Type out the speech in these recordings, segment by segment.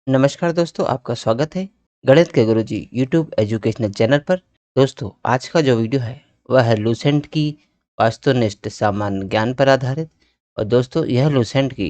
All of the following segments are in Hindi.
नमस्कार दोस्तों, आपका स्वागत है गणित के गुरुजी यूट्यूब एजुकेशनल चैनल पर। दोस्तों, आज का जो वीडियो है वह है लूसेंट की वास्तुनिष्ठ सामान्य ज्ञान पर आधारित। और दोस्तों, यह लूसेंट की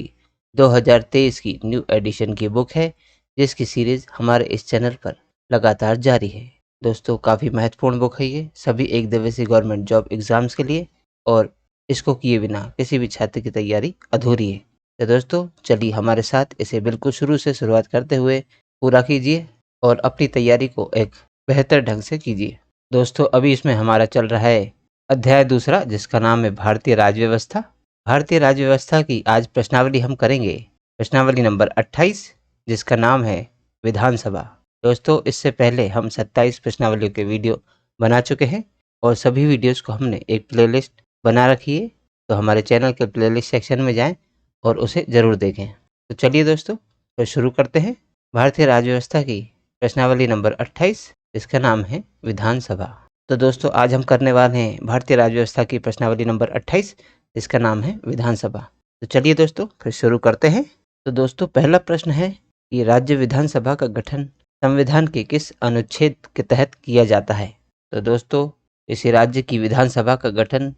2023 की न्यू एडिशन की बुक है, जिसकी सीरीज हमारे इस चैनल पर लगातार जारी है। दोस्तों, काफ़ी महत्वपूर्ण बुक है ये सभी एक दिवसीय गवर्नमेंट जॉब एग्जाम्स के लिए, और इसको किए बिना किसी भी छात्र की तैयारी अधूरी है। तो दोस्तों, चलिए हमारे साथ इसे बिल्कुल शुरू से शुरुआत करते हुए पूरा कीजिए और अपनी तैयारी को एक बेहतर ढंग से कीजिए। दोस्तों, अभी इसमें हमारा चल रहा है अध्याय दूसरा, जिसका नाम है भारतीय राज्य व्यवस्था। भारतीय राज्य व्यवस्था की आज प्रश्नावली हम करेंगे, प्रश्नावली नंबर 28, जिसका नाम है विधानसभा। दोस्तों, इससे पहले हम 27 प्रश्नावलियों के वीडियो बना चुके हैं और सभी वीडियोस को हमने एक प्लेलिस्ट बना रखी है। तो हमारे चैनल के प्लेलिस्ट सेक्शन में जाएं और उसे ज़रूर देखें। तो चलिए दोस्तों, तो शुरू करते हैं भारतीय राज्य व्यवस्था की प्रश्नावली नंबर 28, इसका नाम है विधानसभा। तो दोस्तों, आज हम करने वाले हैं भारतीय राज्य व्यवस्था की प्रश्नावली नंबर 28, इसका नाम है विधानसभा। तो चलिए दोस्तों, फिर शुरू करते हैं। तो दोस्तों, पहला प्रश्न है कि राज्य विधानसभा का गठन संविधान के किस अनुच्छेद के तहत किया जाता है। तो दोस्तों, किसी राज्य की विधानसभा का गठन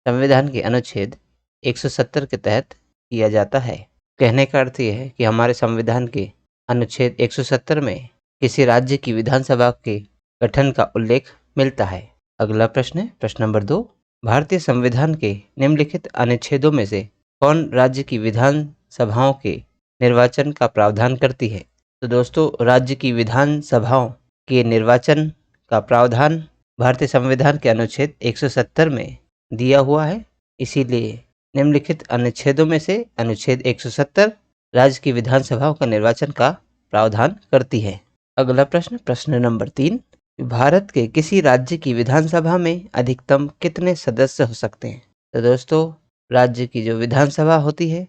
संविधान के अनुच्छेद 170 के तहत किया जाता है। कहने का अर्थ यह है कि हमारे संविधान के अनुच्छेद 170 में किसी राज्य की विधानसभा के गठन का उल्लेख मिलता है। अगला प्रश्न है प्रश्न नंबर 2, भारतीय संविधान के निम्नलिखित अनुच्छेदों में से कौन राज्य की विधानसभाओं के निर्वाचन का प्रावधान करती है। तो दोस्तों, राज्य की विधानसभाओं के निर्वाचन का प्रावधान भारतीय संविधान के अनुच्छेद 170 में दिया हुआ है। इसीलिए निम्नलिखित अनुच्छेदों में से अनुच्छेद 170 राज्य की विधानसभाओं का निर्वाचन का प्रावधान करती है। अगला प्रश्न प्रश्न नंबर 3, भारत के किसी राज्य की विधानसभा में अधिकतम कितने सदस्य हो सकते हैं। तो दोस्तों, राज्य की जो विधानसभा होती है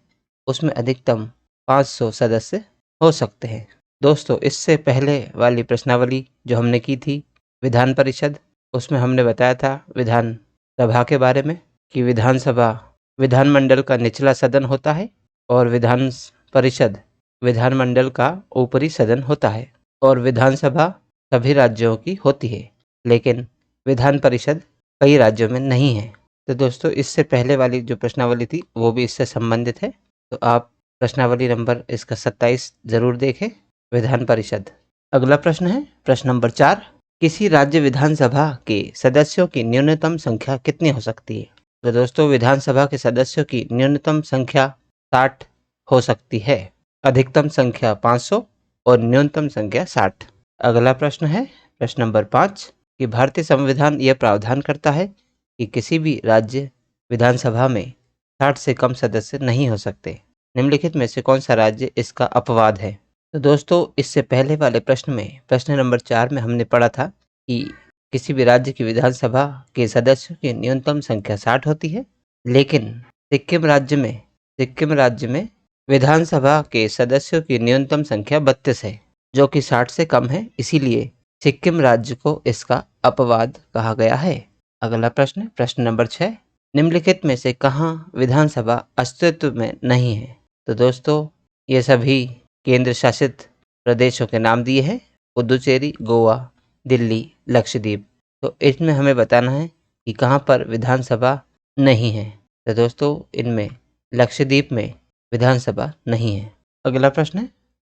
उसमें अधिकतम 500 सदस्य हो सकते हैं। दोस्तों, इससे पहले वाली प्रश्नावली जो हमने की थी विधान परिषद, उसमें हमने बताया था विधानसभा के बारे में कि विधानसभा विधानमंडल का निचला सदन होता है और विधान परिषद विधानमंडल का ऊपरी सदन होता है। और विधानसभा सभी राज्यों की होती है, लेकिन विधान परिषद कई राज्यों में नहीं है। तो दोस्तों, इससे पहले वाली जो प्रश्नावली थी वो भी इससे संबंधित है। तो आप प्रश्नावली नंबर इसका 27 जरूर देखें, विधान परिषद। अगला प्रश्न है प्रश्न नंबर 4, किसी राज्य विधानसभा के सदस्यों की न्यूनतम संख्या कितनी हो सकती है। तो दोस्तों, विधानसभा के सदस्यों की न्यूनतम संख्या 60 हो सकती है, अधिकतम संख्या 500 और न्यूनतम संख्या 60। अगला प्रश्न है प्रश्न नंबर 5, कि भारतीय संविधान यह प्रावधान करता है कि किसी भी राज्य विधानसभा में 60 से कम सदस्य नहीं हो सकते। निम्नलिखित में से कौन सा राज्य इसका अपवाद है। तो दोस्तों, इससे पहले वाले प्रश्न में प्रश्न नंबर 4 में हमने पढ़ा था कि किसी भी राज्य की विधानसभा के सदस्यों की न्यूनतम संख्या 60 होती है, लेकिन सिक्किम राज्य में विधानसभा के सदस्यों की न्यूनतम संख्या 32 है, जो कि 60 से कम है। इसीलिए सिक्किम राज्य को इसका अपवाद कहा गया है। अगला प्रश्न प्रश्न नंबर 6, निम्नलिखित में से कहाँ विधानसभा अस्तित्व में नहीं है। तो दोस्तों, ये सभी केंद्र शासित प्रदेशों के नाम दिए हैं, पुदुचेरी, गोवा, दिल्ली, लक्षद्वीप। तो इसमें हमें बताना है कि कहाँ पर विधानसभा नहीं है। तो दोस्तों, इनमें लक्षद्वीप में विधानसभा नहीं है। अगला प्रश्न है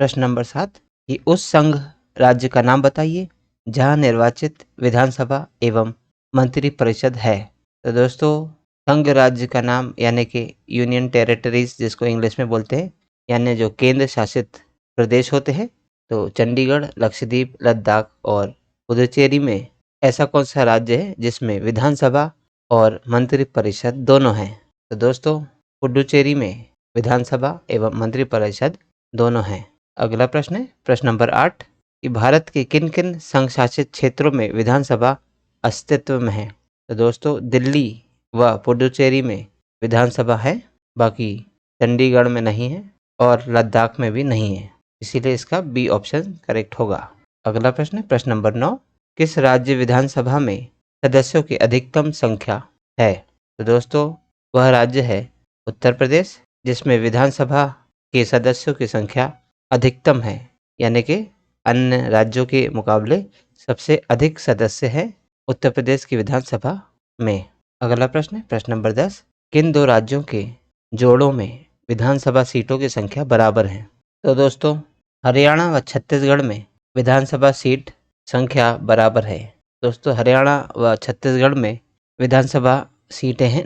प्रश्न नंबर 7, कि उस संघ राज्य का नाम बताइए जहाँ निर्वाचित विधानसभा एवं मंत्री परिषद है। तो दोस्तों, संघ राज्य का नाम यानी कि यूनियन टेरिटरीज जिसको इंग्लिश में बोलते हैं, यानी जो केंद्र शासित प्रदेश होते हैं, तो चंडीगढ़, लक्षद्वीप, लद्दाख और पुदुचेरी में ऐसा कौन सा राज्य है जिसमें विधानसभा और मंत्री परिषद दोनों हैं। तो दोस्तों, पुडुचेरी में विधानसभा एवं मंत्री परिषद दोनों हैं। अगला प्रश्न है प्रश्न नंबर 8, कि भारत के किन किन संघ शासित क्षेत्रों में विधानसभा अस्तित्व में है। तो दोस्तों, दिल्ली व पुडुचेरी में विधानसभा है, बाकी चंडीगढ़ में नहीं है और लद्दाख में भी नहीं है। इसीलिए इसका बी ऑप्शन करेक्ट होगा। अगला प्रश्न है प्रश्न नंबर 9, किस राज्य विधानसभा में सदस्यों की अधिकतम संख्या है। तो दोस्तों, वह राज्य है उत्तर प्रदेश, जिसमें विधानसभा के सदस्यों की संख्या अधिकतम है, यानी कि अन्य राज्यों के मुकाबले सबसे अधिक सदस्य हैं उत्तर प्रदेश की विधानसभा में। अगला प्रश्न है प्रश्न नंबर 10। किन दो राज्यों के जोड़ों में विधानसभा सीटों की संख्या बराबर है? तो दोस्तों हरियाणा व छत्तीसगढ़ में विधानसभा सीट संख्या बराबर है। दोस्तों हरियाणा व छत्तीसगढ़ में विधानसभा सीटें हैं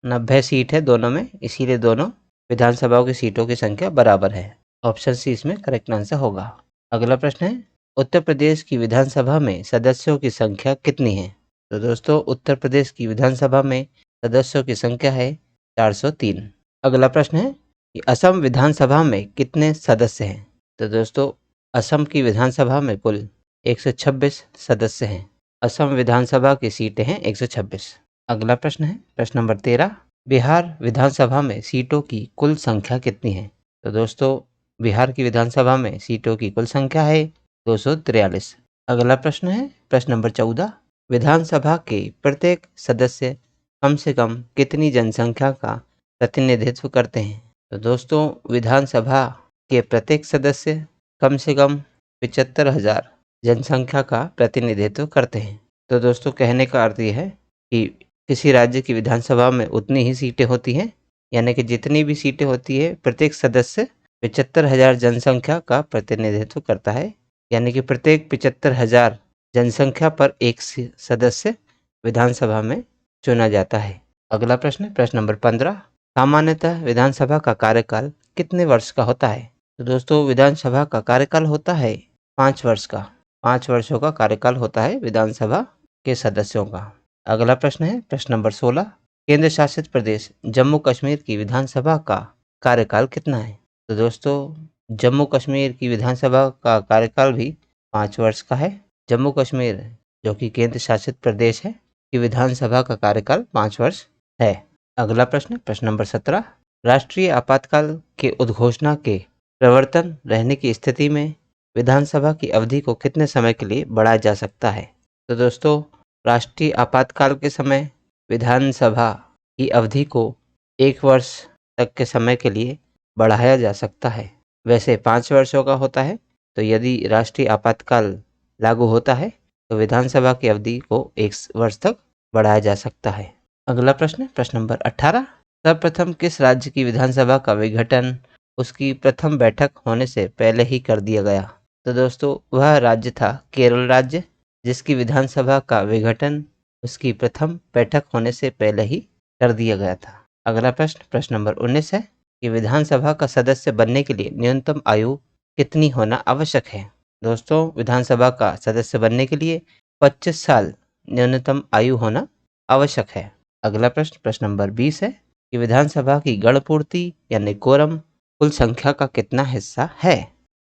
90 सीट है दोनों में, इसीलिए दोनों विधानसभाओं की सीटों की संख्या बराबर है। ऑप्शन सी इसमें करेक्ट आंसर होगा। अगला प्रश्न है उत्तर प्रदेश की विधानसभा में सदस्यों की संख्या कितनी है? तो दोस्तों उत्तर प्रदेश की विधानसभा में सदस्यों की संख्या है 403। अगला प्रश्न है कि असम विधानसभा में कितने सदस्य हैं? तो दोस्तों असम की विधानसभा में कुल 126 सदस्य हैं। असम विधानसभा की सीटें हैं 126। अगला प्रश्न है प्रश्न नंबर 13। बिहार विधानसभा में सीटों की कुल संख्या कितनी है? तो दोस्तों बिहार की विधानसभा में सीटों की कुल संख्या है 243। अगला प्रश्न है प्रश्न नंबर 14। विधानसभा के प्रत्येक सदस्य कम से कम कितनी जनसंख्या का प्रतिनिधित्व करते हैं? तो दोस्तों विधानसभा के प्रत्येक सदस्य कम से कम 75,000 जनसंख्या का प्रतिनिधित्व करते हैं। तो दोस्तों कहने का अर्थ ये है कि किसी राज्य की विधानसभा में उतनी ही सीटें होती हैं, यानी कि जितनी भी सीटें होती है प्रत्येक सदस्य 75,000 जनसंख्या का प्रतिनिधित्व करता है, यानी कि प्रत्येक 75,000 जनसंख्या पर एक सदस्य विधानसभा में चुना जाता है। अगला प्रश्न प्रश्न नंबर 15। सामान्यतः विधानसभा का कार्यकाल कितने वर्ष का होता है? तो दोस्तों विधानसभा का कार्यकाल होता है 5 वर्ष का। 5 वर्षों का कार्यकाल होता है विधानसभा के सदस्यों का। अगला प्रश्न है प्रश्न नंबर 16। केंद्र शासित प्रदेश जम्मू कश्मीर की विधानसभा का कार्यकाल कितना है? तो दोस्तों जम्मू कश्मीर की विधानसभा का कार्यकाल भी 5 वर्ष का है। जम्मू कश्मीर जो कि केंद्र शासित प्रदेश है की विधानसभा का कार्यकाल 5 वर्ष है। अगला प्रश्न प्रश्न नंबर 17। राष्ट्रीय आपातकाल के उद्घोषणा के प्रवर्तन रहने की स्थिति में विधानसभा की अवधि को कितने समय के लिए बढ़ाया जा सकता है? तो दोस्तों राष्ट्रीय आपातकाल के समय विधानसभा की अवधि को 1 वर्ष तक के समय के लिए बढ़ाया जा सकता है। वैसे 5 वर्षों का होता है, तो यदि राष्ट्रीय आपातकाल लागू होता है तो विधानसभा की अवधि को 1 वर्ष तक बढ़ाया जा सकता है। अगला प्रश्न प्रश्न नंबर 18। सर्वप्रथम किस राज्य की विधानसभा का विघटन उसकी प्रथम बैठक होने से पहले ही कर दिया गया? तो दोस्तों वह राज्य था केरल राज्य, जिसकी विधानसभा का विघटन उसकी प्रथम बैठक होने से पहले ही कर दिया गया था। अगला प्रश्न प्रश्न नंबर 19 है कि विधानसभा का सदस्य बनने के लिए न्यूनतम आयु कितनी होना आवश्यक है? दोस्तों विधानसभा का सदस्य बनने के लिए 25 साल न्यूनतम आयु होना आवश्यक है। अगला प्रश्न प्रश्न नंबर 20 है कि विधानसभा की गणपूर्ति यानी कोरम कुल संख्या का कितना हिस्सा है?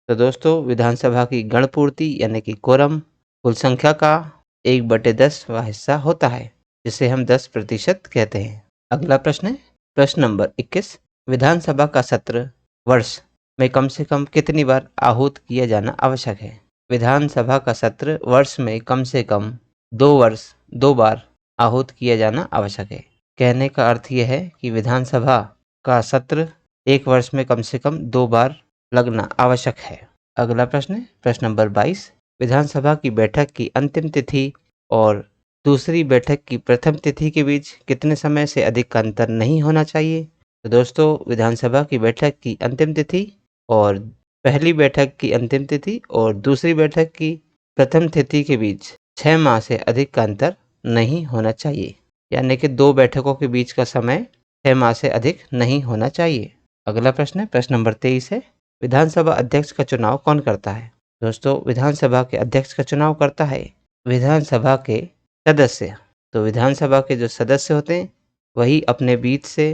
तो दोस्तों विधानसभा की गणपूर्ति यानी कि कोरम कुल संख्या का 1/10वां हिस्सा होता है, जिसे हम 10% कहते हैं। अगला प्रश्न है प्रश्न नंबर 21। विधानसभा का सत्र वर्ष में कम से कम कितनी बार आहूत किया जाना आवश्यक है? विधानसभा का सत्र वर्ष में कम से कम 2 बार आहूत किया जाना आवश्यक है। कहने का अर्थ यह है कि विधानसभा का सत्र 1 वर्ष में कम से कम 2 बार लगना आवश्यक है। अगला प्रश्न है प्रश्न नंबर 22। विधानसभा की बैठक की अंतिम तिथि और दूसरी बैठक की प्रथम तिथि के बीच कितने समय से अधिक का अंतर नहीं होना चाहिए? तो दोस्तों विधानसभा की बैठक की अंतिम तिथि और पहली बैठक की अंतिम तिथि और दूसरी बैठक की प्रथम तिथि के बीच 6 माह से अधिक का अंतर नहीं होना चाहिए, यानी कि 2 बैठकों के बीच का समय 6 माह से अधिक नहीं होना चाहिए। अगला प्रश्न है प्रश्न नंबर 23 है विधानसभा अध्यक्ष का चुनाव कौन करता है? दोस्तों विधानसभा के अध्यक्ष का चुनाव करता है विधानसभा के सदस्य। तो विधानसभा के जो सदस्य होते हैं वही अपने बीच से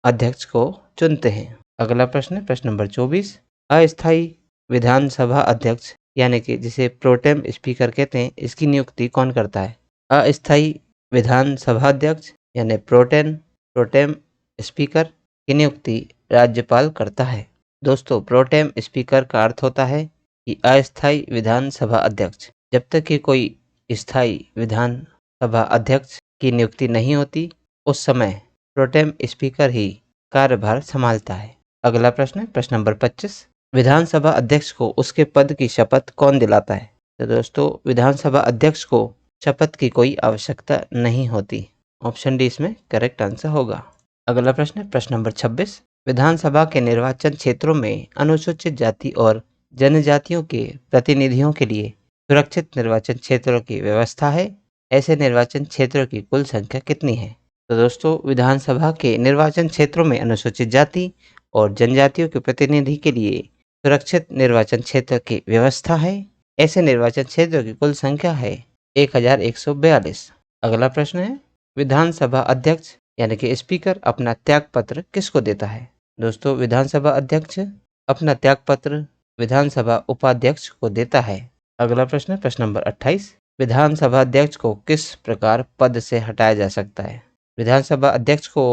अध्यक्ष को चुनते हैं। अगला प्रश्न है प्रश्न नंबर 24। अस्थायी विधानसभा अध्यक्ष यानी कि जिसे प्रोटेम स्पीकर कहते हैं, इसकी नियुक्ति कौन करता है? अस्थायी विधानसभा अध्यक्ष यानी प्रोटेम स्पीकर की नियुक्ति राज्यपाल करता है। दोस्तों प्रोटेम स्पीकर का अर्थ होता है कि अस्थायी विधानसभा अध्यक्ष। जब तक कि कोई स्थायी विधानसभा अध्यक्ष की नियुक्ति नहीं होती उस समय प्रोटेम स्पीकर ही कार्यभार संभालता है। अगला प्रश्न है प्रश्न नंबर 25। विधानसभा अध्यक्ष को उसके पद की शपथ कौन दिलाता है? तो दोस्तों विधानसभा अध्यक्ष को शपथ की कोई आवश्यकता नहीं होती। ऑप्शन डी इसमें करेक्ट आंसर होगा। अगला प्रश्न है प्रश्न नंबर 26। विधानसभा के निर्वाचन क्षेत्रों में अनुसूचित जाति और जनजातियों के प्रतिनिधियों के लिए सुरक्षित निर्वाचन क्षेत्रों की व्यवस्था है। ऐसे निर्वाचन क्षेत्रों की कुल संख्या कितनी है? तो दोस्तों विधानसभा के निर्वाचन क्षेत्रों में अनुसूचित जाति और जनजातियों के प्रतिनिधि के लिए सुरक्षित निर्वाचन क्षेत्र की व्यवस्था है। ऐसे निर्वाचन क्षेत्रों की कुल संख्या है 1142। अगला प्रश्न है विधानसभा अध्यक्ष यानी कि स्पीकर अपना त्यागपत्र किसको देता है? दोस्तों विधानसभा अध्यक्ष अपना त्यागपत्र विधानसभा उपाध्यक्ष को देता है। अगला प्रश्न है प्रश्न नंबर 28। विधानसभा अध्यक्ष को किस प्रकार पद से हटाया जा सकता है? विधानसभा अध्यक्ष को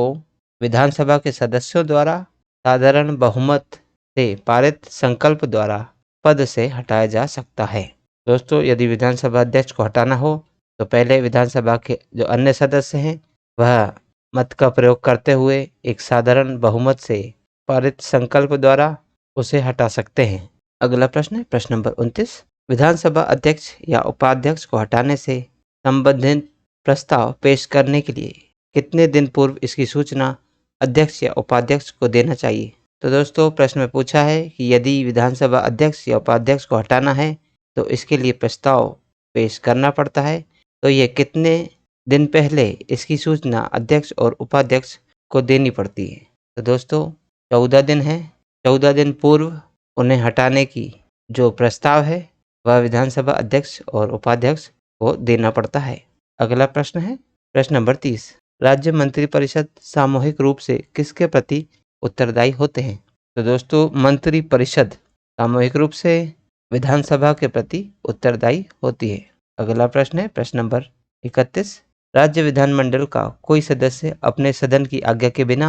विधानसभा के सदस्यों द्वारा साधारण बहुमत से पारित संकल्प द्वारा पद से हटाया जा सकता है। दोस्तों यदि विधानसभा अध्यक्ष को हटाना हो तो पहले विधानसभा के जो अन्य सदस्य हैं वह मत का प्रयोग करते हुए एक साधारण बहुमत से पारित संकल्प द्वारा उसे हटा सकते हैं। अगला प्रश्न है प्रश्न नंबर 29। विधानसभा अध्यक्ष या उपाध्यक्ष को हटाने से संबंधित प्रस्ताव पेश करने के लिए कितने दिन पूर्व इसकी सूचना अध्यक्ष या उपाध्यक्ष को देना चाहिए? तो दोस्तों प्रश्न में पूछा है कि यदि विधानसभा अध्यक्ष या उपाध्यक्ष को हटाना है तो इसके लिए प्रस्ताव पेश करना पड़ता है। तो ये कितने दिन पहले इसकी सूचना अध्यक्ष और उपाध्यक्ष को देनी पड़ती है? तो दोस्तों 14 दिन है। 14 दिन पूर्व उन्हें हटाने की जो प्रस्ताव है वह विधानसभा अध्यक्ष और उपाध्यक्ष को देना पड़ता है। अगला प्रश्न है प्रश्न नंबर 30। राज्य मंत्रिपरिषद सामूहिक रूप से किसके प्रति उत्तरदायी होते हैं? तो दोस्तों मंत्रिपरिषद सामूहिक रूप से विधानसभा के प्रति उत्तरदायी होती है। अगला प्रश्न है प्रश्न नंबर 31। राज्य विधानमंडल का कोई सदस्य अपने सदन की आज्ञा के बिना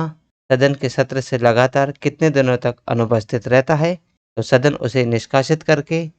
सदन के सत्र से लगातार कितने दिनों तक अनुपस्थित रहता है? तो सदन उसे निष्कासित करके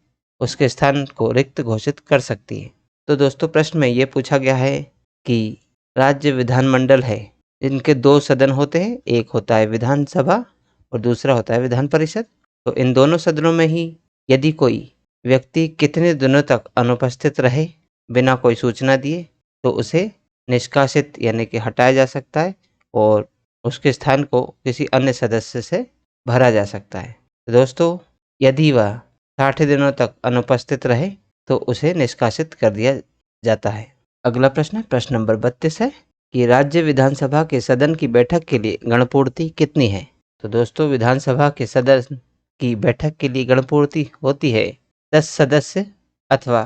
उसके स्थान को रिक्त घोषित कर सकती है। तो दोस्तों प्रश्न में ये पूछा गया है कि राज्य विधानमंडल है इनके दो सदन होते हैं, एक होता है विधानसभा और दूसरा होता है विधान परिषद। तो इन दोनों सदनों में ही यदि कोई व्यक्ति कितने दिनों तक अनुपस्थित रहे बिना कोई सूचना दिए तो उसे निष्कासित यानी कि हटाया जा सकता है और उसके स्थान को किसी अन्य सदस्य से भरा जा सकता है। तो दोस्तों यदि वह 60 दिनों तक अनुपस्थित रहे तो उसे निष्कासित कर दिया जाता है। अगला प्रश्न है प्रश्न नंबर 32 है कि राज्य विधानसभा के सदन की बैठक के लिए गणपूर्ति कितनी है? तो दोस्तों विधानसभा के सदन की बैठक के लिए गणपूर्ति होती है 10 सदस्य अथवा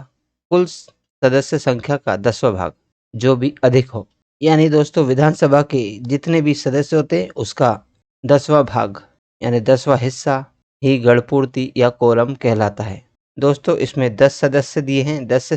कुल सदस्य संख्या का 10वां भाग, जो भी अधिक हो। यानी दोस्तों विधानसभा के जितने भी सदस्य होते हैं उसका 10वां भाग यानी 10वां हिस्सा ही गणपूर्ति या कोरम कहलाता है। दोस्तों इसमें 10 सदस्य दिए हैं, 10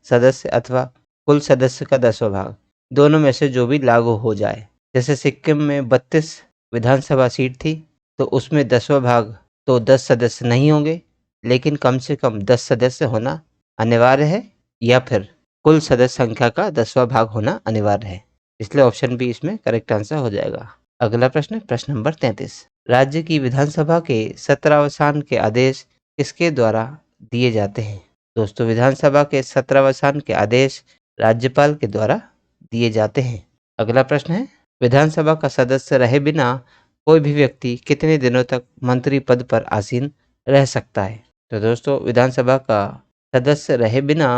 सदस्य अथवा कुल सदस्य का 10वां भाग, दोनों में से जो भी लागू हो जाए। जैसे सिक्किम में 32 विधानसभा सीट थी तो उसमें 10वां भाग तो 10 सदस्य नहीं होंगे, लेकिन कम से कम 10 सदस्य होना अनिवार्य है या फिर कुल सदस्य संख्या का 10वां भाग होना अनिवार्य है। इसलिए ऑप्शन बी इसमें करेक्ट आंसर हो जाएगा। अगला प्रश्न प्रश्न नंबर 33। राज्य की विधानसभा के सत्रावसान के आदेश किसके द्वारा दिए जाते हैं? दोस्तों विधानसभा के सत्रावसान के आदेश राज्यपाल के द्वारा दिए जाते हैं। अगला प्रश्न है विधानसभा का सदस्य रहे बिना कोई भी व्यक्ति कितने दिनों तक मंत्री पद पर आसीन रह सकता है? तो दोस्तों विधानसभा का सदस्य रहे बिना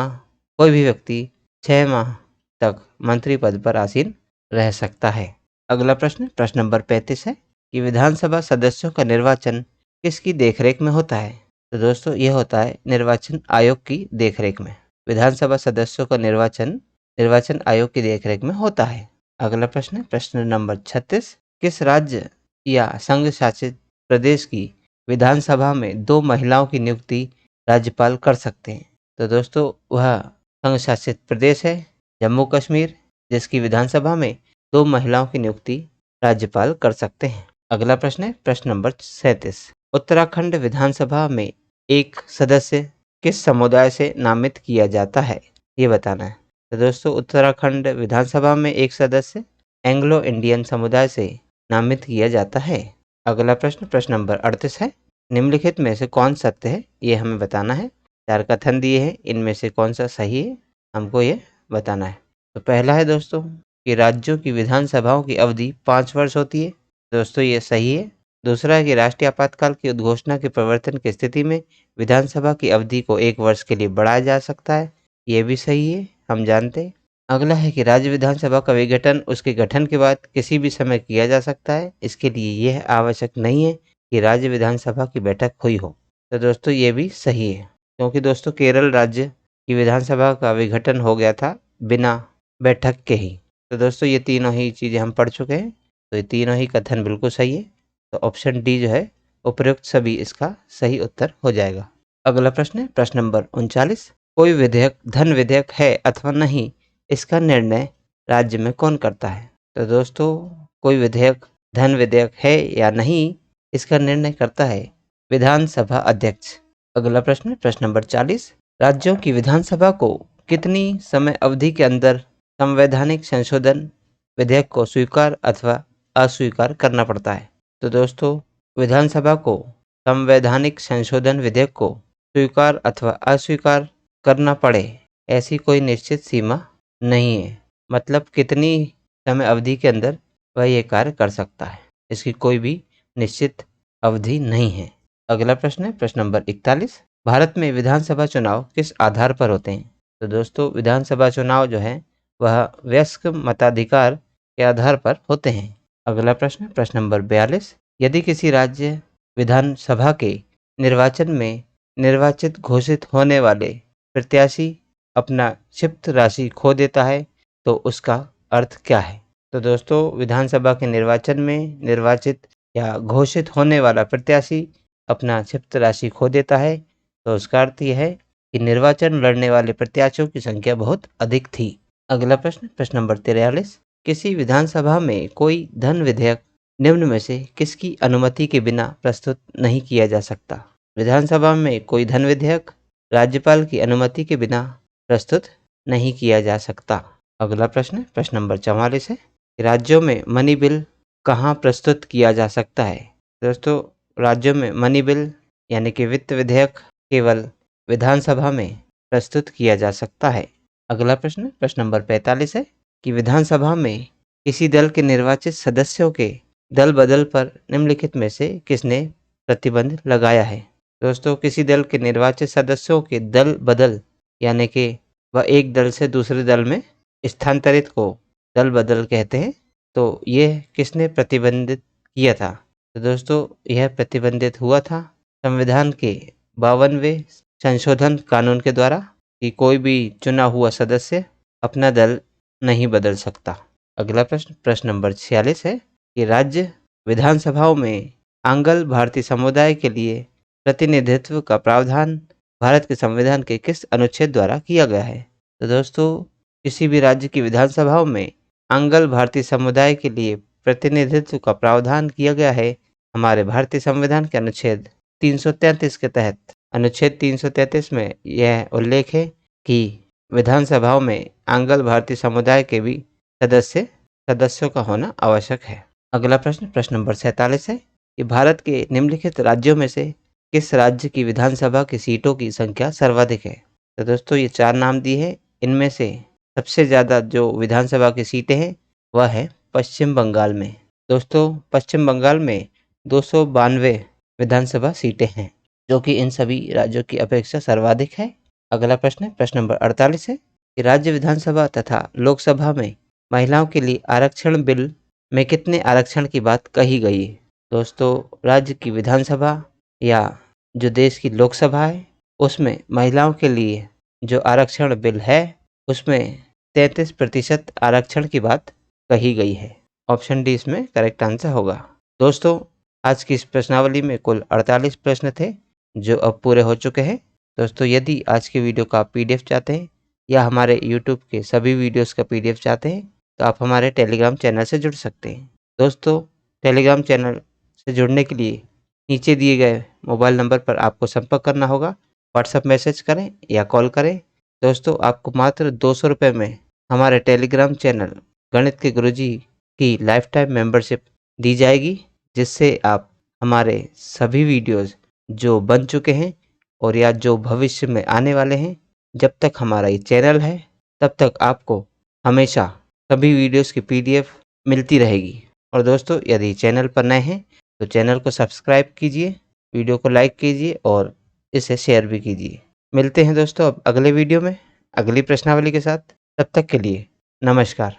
कोई भी व्यक्ति 6 माह तक मंत्री पद पर आसीन रह सकता है। अगला प्रश्न प्रश्न नंबर 35 है कि विधानसभा सदस्यों का निर्वाचन किसकी देखरेख में होता है? तो दोस्तों यह होता है निर्वाचन आयोग की देखरेख में। विधानसभा सदस्यों का निर्वाचन आयोग की देखरेख में होता है। अगला प्रश्न प्रश्न नंबर 36। किस राज्य या संघ शासित प्रदेश की विधानसभा में 2 महिलाओं की नियुक्ति राज्यपाल कर सकते हैं? तो दोस्तों वह संघ शासित प्रदेश है जम्मू कश्मीर, जिसकी विधानसभा में 2 महिलाओं की नियुक्ति राज्यपाल कर सकते हैं। अगला प्रश्न है प्रश्न नंबर 37। उत्तराखंड विधानसभा में एक सदस्य किस समुदाय से नामित किया जाता है, ये बताना है। तो दोस्तों उत्तराखंड विधानसभा में एक सदस्य एंग्लो इंडियन समुदाय से नामित किया जाता है। अगला प्रश्न प्रश्न नंबर 38 है निम्नलिखित में से कौन सत्य है ये हमें बताना है। 4 कथन दिए हैं, इनमें से कौन सा सही है हमको ये बताना है। तो पहला है दोस्तों कि राज्यों की विधानसभाओं की अवधि 5 वर्ष होती है। दोस्तों ये सही है। दूसरा है कि राष्ट्रीय आपातकाल की उद्घोषणा के प्रवर्तन की स्थिति में विधानसभा की अवधि को 1 वर्ष के लिए बढ़ाया जा सकता है। ये भी सही है, हम जानते हैं। अगला है कि राज्य विधानसभा का विघटन उसके गठन के बाद किसी भी समय किया जा सकता है। इसके लिए यह आवश्यक नहीं है कि राज्य विधानसभा की बैठक हुई हो। तो दोस्तों ये भी सही है, क्योंकि दोस्तों केरल राज्य की विधानसभा का विघटन हो गया था बिना बैठक के ही। तो दोस्तों ये तीनों ही चीज़ें हम पढ़ चुके हैं, तो ये तीनों ही कथन बिल्कुल सही है। तो ऑप्शन डी जो है उपरोक्त सभी इसका सही उत्तर हो जाएगा। अगला प्रश्न है प्रश्न नंबर 39। कोई विधेयक धन विधेयक है अथवा नहीं, इसका निर्णय राज्य में कौन करता है? तो दोस्तों कोई विधेयक धन विधेयक है या नहीं, इसका निर्णय करता है विधानसभा अध्यक्ष। अगला प्रश्न प्रश्न नंबर 40। राज्यों की विधानसभा को कितनी समय अवधि के अंदर संवैधानिक संशोधन विधेयक को स्वीकार अथवा अस्वीकार करना पड़ता है? तो दोस्तों विधानसभा को संवैधानिक संशोधन विधेयक को स्वीकार अथवा अस्वीकार करना पड़े, ऐसी कोई निश्चित सीमा नहीं है। मतलब कितनी समय अवधि के अंदर वह ये कार्य कर सकता है, इसकी कोई भी निश्चित अवधि नहीं है। अगला प्रश्न है प्रश्न नंबर 41। भारत में विधानसभा चुनाव किस आधार पर होते हैं? तो दोस्तों विधानसभा चुनाव जो है वह वयस्क मताधिकार के आधार पर होते हैं। अगला प्रश्न प्रश्न नंबर 42। यदि किसी राज्य विधानसभा के निर्वाचन में निर्वाचित घोषित होने वाले प्रत्याशी अपना क्षिप्त राशि खो देता है तो उसका अर्थ क्या है? तो दोस्तों विधानसभा के निर्वाचन में निर्वाचित या घोषित होने वाला प्रत्याशी अपना क्षिप्त राशि खो देता है तो उसका अर्थ यह है कि निर्वाचन लड़ने वाले प्रत्याशियों की संख्या बहुत अधिक थी। अगला प्रश्न प्रश्न नंबर 43। किसी विधानसभा में कोई धन विधेयक निम्न में से किसकी अनुमति के बिना प्रस्तुत नहीं किया जा सकता? विधानसभा में कोई धन विधेयक राज्यपाल की अनुमति के बिना प्रस्तुत नहीं किया जा सकता। अगला प्रश्न प्रश्न नंबर 44 है कि राज्यों में मनी बिल कहाँ प्रस्तुत किया जा सकता है? दोस्तों राज्यों में मनी बिल यानी कि वित्त विधेयक केवल विधानसभा में प्रस्तुत किया जा सकता है। अगला प्रश्न प्रश्न नंबर 45 है कि विधानसभा में किसी दल के निर्वाचित सदस्यों के दल बदल पर निम्नलिखित में से किसने प्रतिबंध लगाया है? दोस्तों किसी दल के निर्वाचित सदस्यों के दल बदल यानी कि वह एक दल से दूसरे दल में स्थानांतरित को दल बदल कहते हैं। तो यह किसने प्रतिबंधित किया था? तो दोस्तों यह प्रतिबंधित हुआ था संविधान के 52वें संशोधन कानून के द्वारा कि कोई भी चुना हुआ सदस्य अपना दल नहीं बदल सकता। अगला प्रश्न प्रश्न नंबर 46 है कि राज्य विधानसभाओं में आंग्ल भारतीय समुदाय के लिए प्रतिनिधित्व का प्रावधान भारत के संविधान के किस अनुच्छेद द्वारा किया गया है? तो दोस्तों किसी भी राज्य की विधानसभाओं में आंग्ल भारतीय समुदाय के लिए प्रतिनिधित्व का प्रावधान किया गया है हमारे भारतीय संविधान के अनुच्छेद 333 के तहत। अनुच्छेद 333 में यह उल्लेख है कि विधानसभाओं में आंग्ल भारतीय समुदाय के भी सदस्यों का होना आवश्यक है। अगला प्रश्न प्रश्न नंबर 47 है कि भारत के निम्नलिखित राज्यों में से किस राज्य की विधानसभा की सीटों की संख्या सर्वाधिक है? तो दोस्तों ये 4 नाम दिए हैं, इनमें से सबसे ज़्यादा जो विधानसभा की सीटें हैं वह है पश्चिम बंगाल में। दोस्तों पश्चिम बंगाल में 292 विधानसभा सीटें हैं, जो कि इन सभी राज्यों की अपेक्षा सर्वाधिक है। अगला प्रश्न प्रश्न नंबर 48 है कि राज्य विधानसभा तथा लोकसभा में महिलाओं के लिए आरक्षण बिल में कितने आरक्षण की बात कही गई है? दोस्तों राज्य की विधानसभा या जो देश की लोकसभा है उसमें महिलाओं के लिए जो आरक्षण बिल है उसमें 33% आरक्षण की बात कही गई है। ऑप्शन डी इसमें करेक्ट आंसर होगा। दोस्तों आज की इस प्रश्नावली में कुल 48 प्रश्न थे जो अब पूरे हो चुके हैं। दोस्तों यदि आज की वीडियो का पीडीएफ चाहते हैं या हमारे यूट्यूब के सभी वीडियोस का पीडीएफ चाहते हैं तो आप हमारे टेलीग्राम चैनल से जुड़ सकते हैं। दोस्तों टेलीग्राम चैनल से जुड़ने के लिए नीचे दिए गए मोबाइल नंबर पर आपको संपर्क करना होगा। व्हाट्सएप मैसेज करें या कॉल करें। दोस्तों आपको मात्र 200 रुपये में हमारे टेलीग्राम चैनल गणित के गुरुजी की लाइफ टाइम मेंबरशिप दी जाएगी, जिससे आप हमारे सभी वीडियोज़ जो बन चुके हैं और या जो भविष्य में आने वाले हैं। जब तक हमारा ये चैनल है तब तक आपको हमेशा सभी वीडियोस की पीडीएफ मिलती रहेगी। और दोस्तों, यदि चैनल पर नए हैं तो चैनल को सब्सक्राइब कीजिए, वीडियो को लाइक कीजिए और इसे शेयर भी कीजिए। मिलते हैं दोस्तों अब अगले वीडियो में अगली प्रश्नावली के साथ। तब तक के लिए नमस्कार।